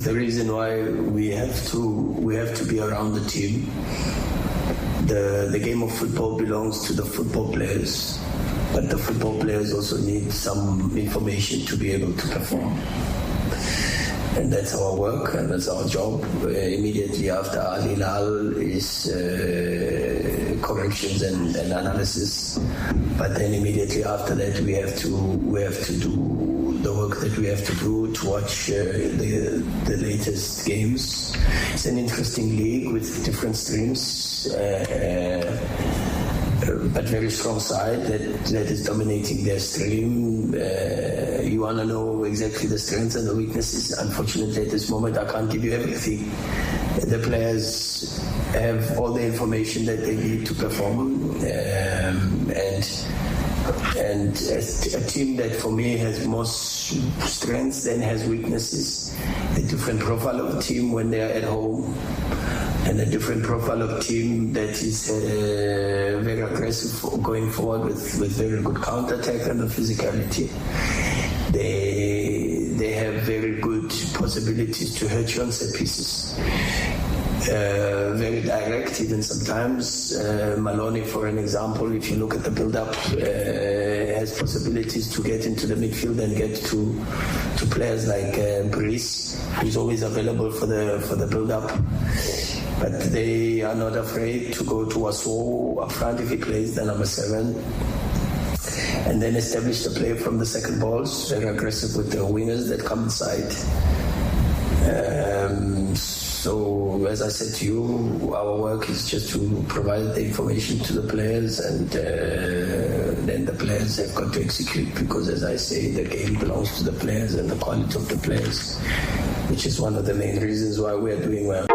the reason why we have to be around the team. The game of football belongs to the football players, but the football players also need some information to be able to perform. And that's our work and that's our job. Immediately after Al Hilal is corrections and analysis, but then immediately after that we have to do the work that we have to do to watch the latest games. It's an interesting league with different streams, but very strong side that is dominating their stream. You want to know exactly the strengths and the weaknesses. Unfortunately, at this moment, I can't give you everything. The players have all the information that they need to perform, and a team that for me has more strengths than has weaknesses. A different profile of team when they are at home, and a different profile of team that is very aggressive going forward with very good counter-attack and the physicality. They have very good possibilities to hurt you on set pieces. Very direct even sometimes. Maloney, for an example, if you look at the build-up, has possibilities to get into the midfield and get to players like Brice, who's always available for the build-up. But they are not afraid to go to Waso up front if he plays the number 7. And then establish the play from the second balls, very aggressive with the wingers that come inside. So, as I said to you, our work is just to provide the information to the players, and then the players have got to execute, because, as I say, the game belongs to the players and the quality of the players, which is one of the main reasons why we are doing well.